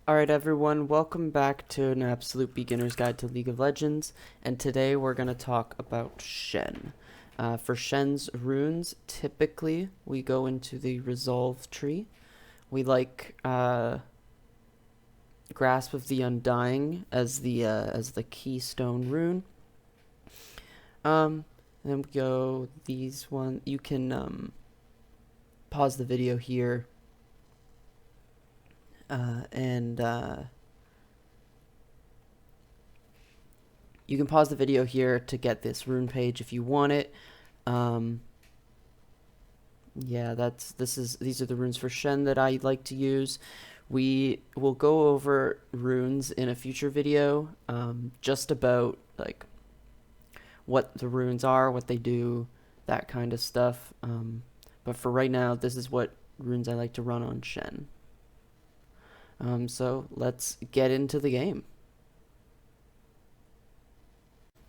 Alright everyone, welcome back to an absolute beginner's guide to League of Legends, and today we're going to talk about Shen. For Shen's runes, typically we go into the Resolve tree. We like Grasp of the Undying as the keystone rune. Then we go these one. You can pause the video here and you can pause the video here to get this rune page if you want it. Yeah, these are the runes for Shen that I like to use. We will go over runes in a future video, just about like what the runes are, what they do, that kind of stuff. But for right now, this is what runes I like to run on Shen. So let's get into the game.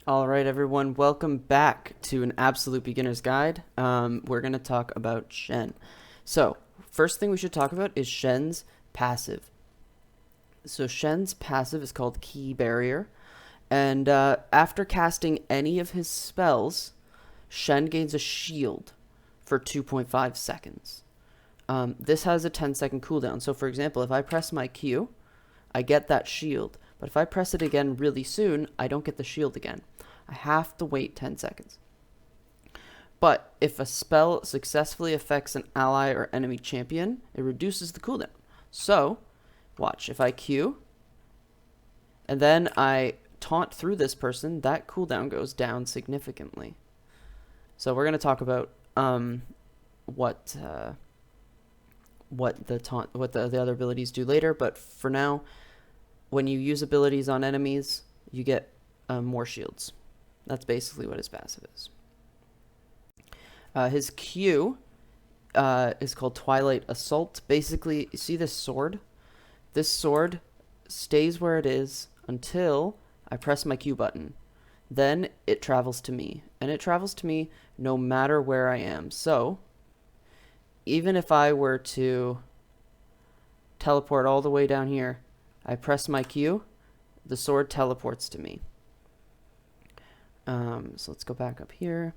Alright everyone, welcome back to an absolute beginner's guide. We're going to talk about Shen. So, first thing we should talk about is Shen's passive. So Shen's passive is called Key Barrier, and after casting any of his spells, Shen gains a shield for 2.5 seconds. This has a 10-second cooldown. So for example, if I press my Q, I get that shield. But if I press it again really soon, I don't get the shield again. I have to wait 10 seconds. But if a spell successfully affects an ally or enemy champion, it reduces the cooldown. So, watch. If I Q, and then I taunt through this person, that cooldown goes down significantly. So we're going to talk about what the other abilities do later, but for now, when you use abilities on enemies, you get more shields. That's basically what his passive is. His Q is called Twilight Assault. Basically, you see this sword? This sword stays where it is until I press my Q button. Then it travels to me, and it travels to me no matter where I am. So, even if I were to teleport all the way down here, I press my Q, the sword teleports to me. So let's go back up here,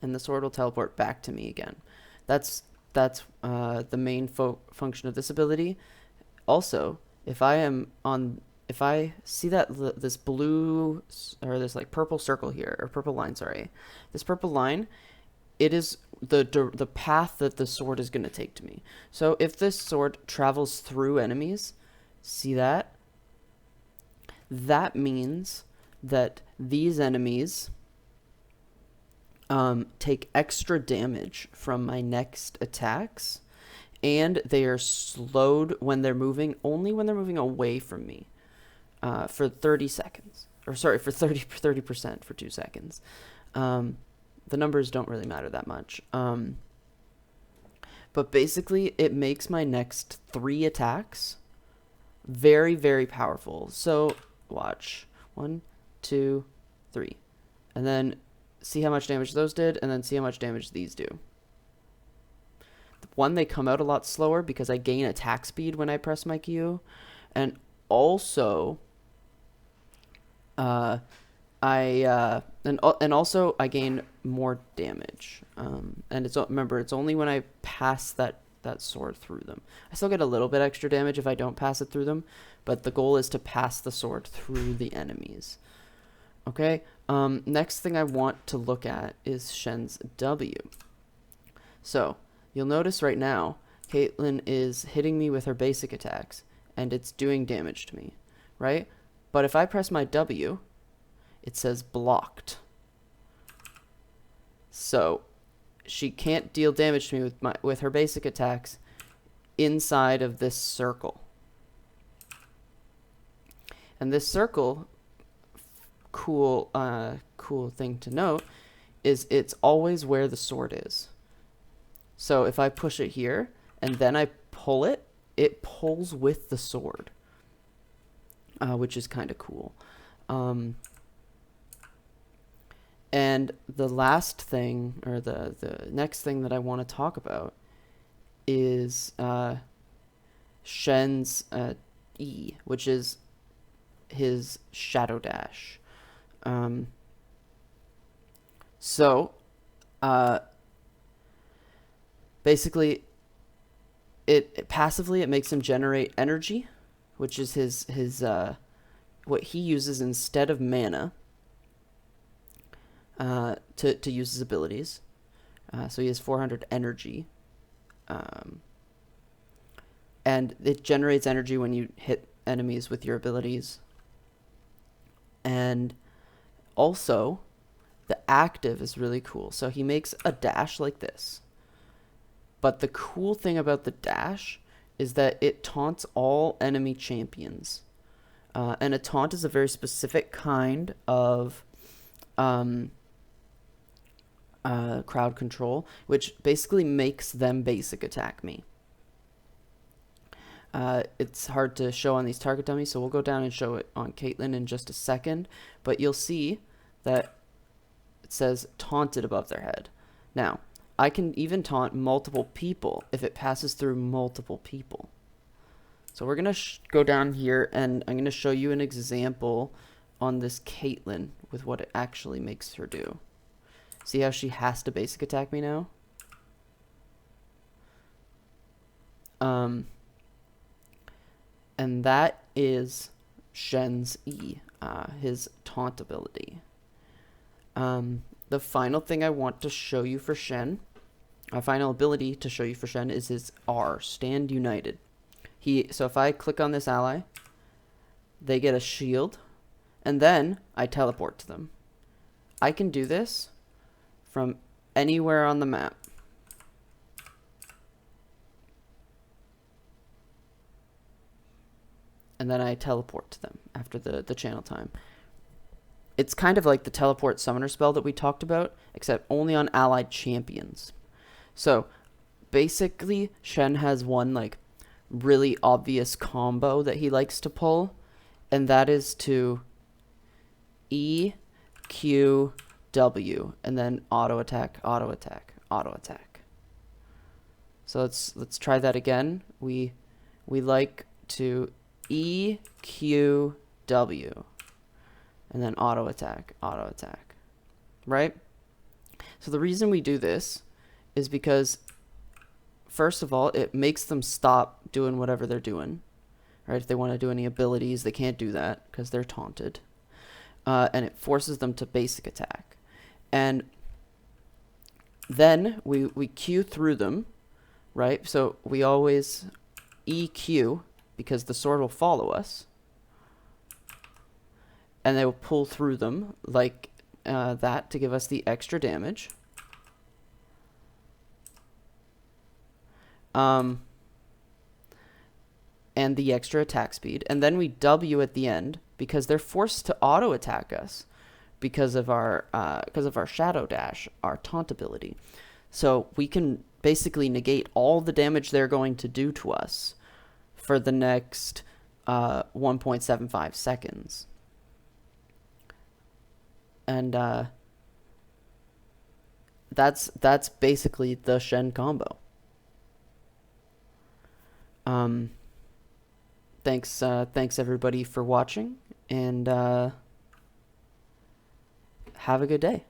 and the sword will teleport back to me again. That's the main function of this ability. Also, if I see that this blue or this like purple circle here, or purple line, sorry, this purple line, it is the path that the sword is going to take to me. So if this sword travels through enemies, see that? That means that these enemies take extra damage from my next attacks, and they are slowed when they're moving, only when they're moving away from me, for 30 seconds. Or sorry, for 30% for 2 seconds. The numbers don't really matter that much. But basically, it makes my next 3 attacks very, very powerful. So, watch. 1, 2, 3. And then see how much damage those did, and then see how much damage these do. One, they come out a lot slower because I gain attack speed when I press my Q. And also, and also I gain more damage. And remember, it's only when I pass that sword through them. I still get a little bit extra damage if I don't pass it through them, but the goal is to pass the sword through the enemies. Okay, next thing I want to look at is Shen's W. So, you'll notice right now, Caitlyn is hitting me with her basic attacks, and it's doing damage to me, right? But if I press my W, it says blocked. So, she can't deal damage to me with her basic attacks inside of this circle. And this circle, cool thing to note, is it's always where the sword is. So if I push it here and then I pull it, it pulls with the sword, which is kind of cool. And the last thing, or the next thing that I want to talk about is Shen's E, which is his Shadow Dash. Um, so, uh, basically, it passively it makes him generate energy, which is his what he uses instead of mana to use his abilities. So he has 400 energy. And it generates energy when you hit enemies with your abilities. And also, the active is really cool. So he makes a dash like this. But the cool thing about the dash is that it taunts all enemy champions. And a taunt is a very specific kind of crowd control, which basically makes them basic attack me. It's hard to show on these target dummies, so we'll go down and show it on Caitlyn in just a second. But you'll see that it says taunted above their head. Now, I can even taunt multiple people if it passes through multiple people. So we're going to go down here, and I'm going to show you an example on this Caitlyn with what it actually makes her do. See how she has to basic attack me now? And that is Shen's E, his taunt ability. The final thing I want to show you for Shen, our final ability to show you for Shen is his R, Stand United. So if I click on this ally, they get a shield, and then I teleport to them. I can do this from anywhere on the map. And then I teleport to them after the channel time. It's kind of like the teleport summoner spell that we talked about, except only on allied champions. So basically, Shen has one like really obvious combo that he likes to pull, and that is to E, Q, W, and then auto attack, auto attack, auto attack. So let's try that again. We like to E, Q, W, and then auto attack, right? So the reason we do this is because, first of all, it makes them stop doing whatever they're doing, right? If they want to do any abilities, they can't do that because they're taunted. And it forces them to basic attack. And then we Q through them, right? So we always EQ, because the sword will follow us, and they will pull through them like that to give us the extra damage. And the extra attack speed. And then we W at the end because they're forced to auto attack us because of our Shadow Dash, our taunt ability. So we can basically negate all the damage they're going to do to us for the next 1.75 seconds. And that's basically the Shen combo. Thanks everybody for watching, and have a good day.